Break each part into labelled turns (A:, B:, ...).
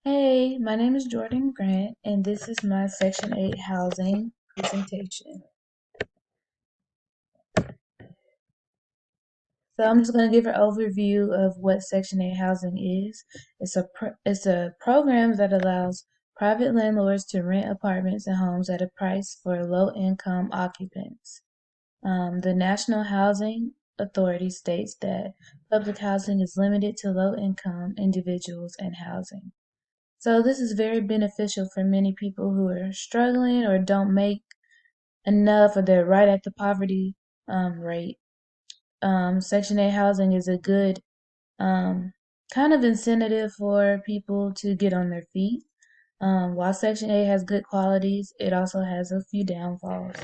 A: Hey, my name is Jordan Grant, and this is my Section 8 housing presentation. So I'm just going to give an overview of what Section 8 housing is. It's a program that allows private landlords to rent apartments and homes at a price for low-income occupants. The National Housing Authority states that public housing is limited to low-income individuals and housing. So this is very beneficial for many people who are struggling or don't make enough, or they're right at the poverty rate. Section 8 housing is a good um, kind of incentive for people to get on their feet. While Section 8 has good qualities, it also has a few downfalls.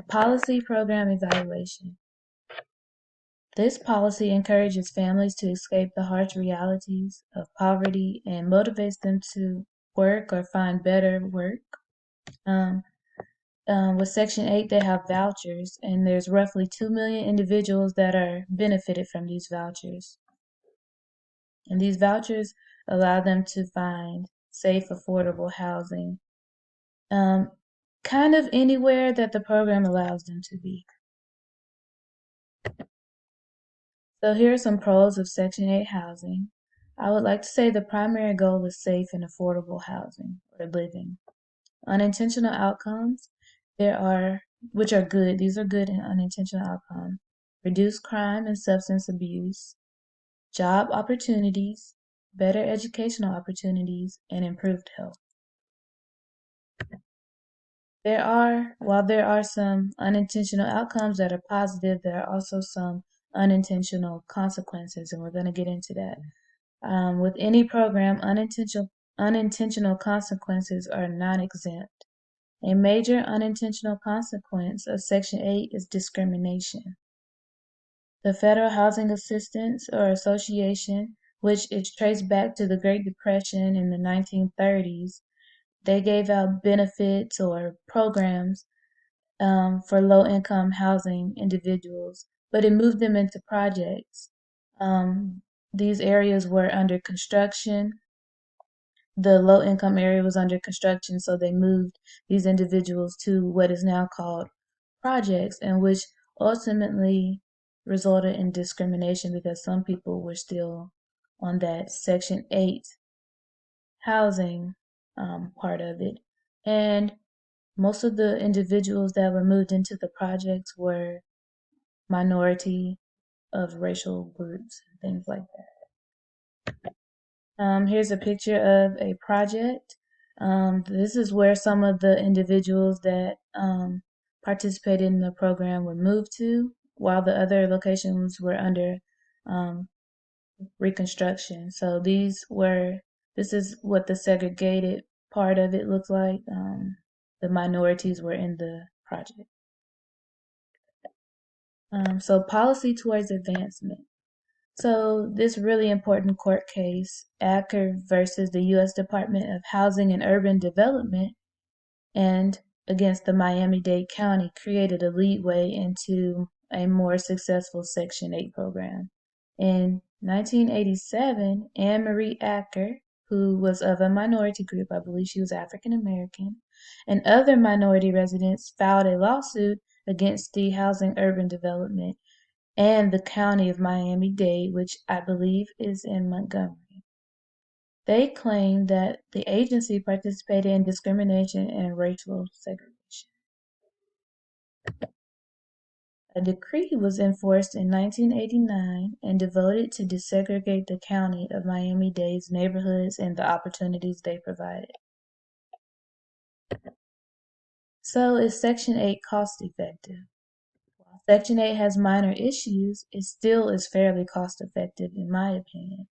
A: Policy program evaluation. This policy encourages families to escape the harsh realities of poverty and motivates them to work or find better work. Um, with Section 8, they have vouchers, and there's roughly 2 million individuals that are benefited from these vouchers. And these vouchers allow them to find safe, affordable housing, um, kind of anywhere that the program allows them to be. So here are some pros of Section 8 housing. I would like to say the primary goal is safe and affordable housing or living. Unintentional outcomes, which are good. These are good and unintentional outcomes. Reduce crime and substance abuse, job opportunities, better educational opportunities, and improved health. While there are some unintentional outcomes that are positive, there are also some unintentional consequences, and we're going to get into that. With any program, unintentional consequences are non-exempt. A major unintentional consequence of Section 8 is discrimination. The Federal Housing Assistance or Association, which is traced back to the Great Depression in the 1930s, they gave out benefits or programs for low-income housing individuals, but it moved them into projects. These areas were under construction. The low-income area was under construction, so they moved these individuals to what is now called projects, and which ultimately resulted in discrimination because some people were still on that Section 8 housing part of it. And most of the individuals that were moved into the projects were minority of racial groups and things like that. Here's a picture of a project. This is where some of the individuals that participated in the program were moved to, while the other locations were under um, reconstruction. So this is what the segregated part of it looks like. The minorities were in the project. So policy towards advancement. So this really important court case, Acker versus the U.S. Department of Housing and Urban Development and against the Miami-Dade County, created a leadway into a more successful Section 8 program. In 1987, Anne Marie Acker, who was of a minority group, I believe she was African American, and other minority residents filed a lawsuit against the Housing Urban Development and the County of Miami-Dade, which I believe is in Montgomery. They claimed that the agency participated in discrimination and racial segregation. A decree was enforced in 1989 and devoted to desegregate the County of Miami-Dade's neighborhoods and the opportunities they provided. So is Section 8 cost effective? While Section 8 has minor issues, it still is fairly cost effective in my opinion.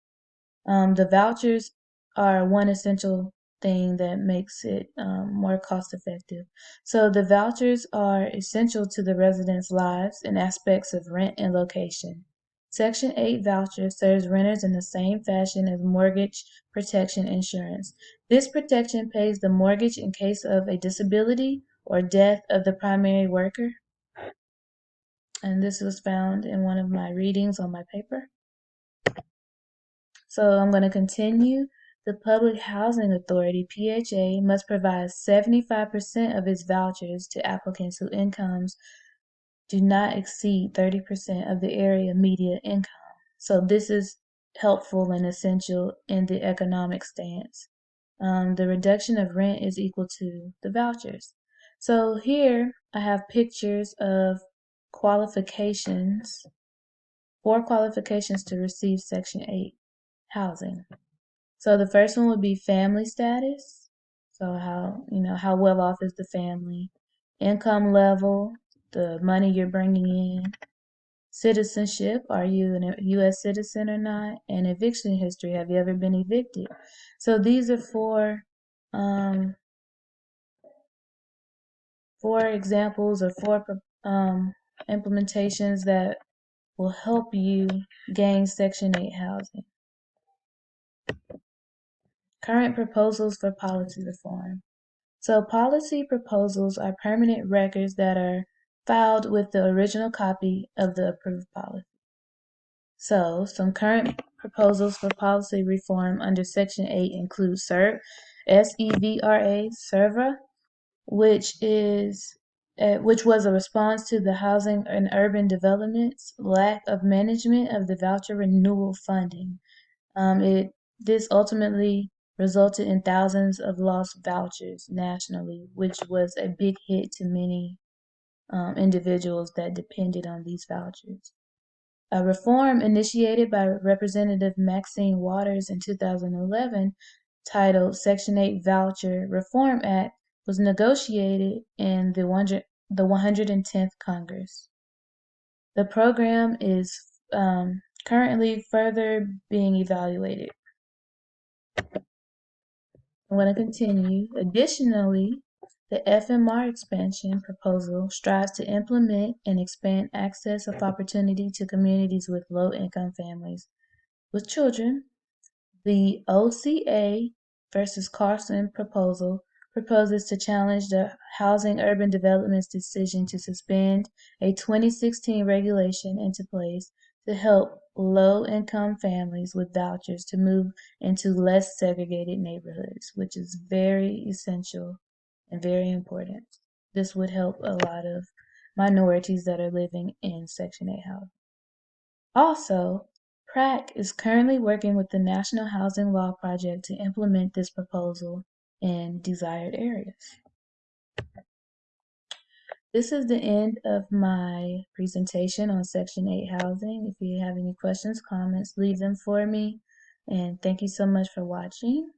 A: The vouchers are one essential thing that makes it more cost effective. So the vouchers are essential to the residents' lives in aspects of rent and location. Section 8 voucher serves renters in the same fashion as mortgage protection insurance. This protection pays the mortgage in case of a disability or death of the primary worker. And this was found in one of my readings on my paper. So I'm going to continue. The Public Housing Authority, PHA, must provide 75% of its vouchers to applicants whose incomes do not exceed 30% of the area median income. So this is helpful and essential in the economic stance. The reduction of rent is equal to the vouchers. So here I have pictures of qualifications, 4 qualifications to receive Section 8 housing. So the first one would be family status. So how well off is the family? Income level, the money you're bringing in. Citizenship, are you a U.S. citizen or not? And eviction history, have you ever been evicted? So these are four examples or four implementations that will help you gain Section 8 housing. Current proposals for policy reform. So policy proposals are permanent records that are filed with the original copy of the approved policy. So some current proposals for policy reform under Section 8 include SEVRA, SEVRA, which was a response to the Housing and Urban Development's lack of management of the voucher renewal funding. This ultimately resulted in thousands of lost vouchers nationally, which was a big hit to many individuals that depended on these vouchers. A reform initiated by Representative Maxine Waters in 2011, titled Section 8 Voucher Reform Act, was negotiated in the 110th Congress. The program is currently further being evaluated. I'm going to continue. Additionally, the FMR expansion proposal strives to implement and expand access of opportunity to communities with low-income families with children. The OCA versus Carson proposal proposes to challenge the Housing Urban Development's decision to suspend a 2016 regulation into place to help low-income families with vouchers to move into less segregated neighborhoods, which is very essential and very important. This would help a lot of minorities that are living in Section 8 housing. Also, PRAC is currently working with the National Housing Law Project to implement this proposal in desired areas. This is the end of my presentation on Section 8 housing. If you have any questions, comments, leave them for me. And thank you so much for watching.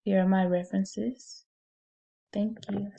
A: Here are my references. Thank you.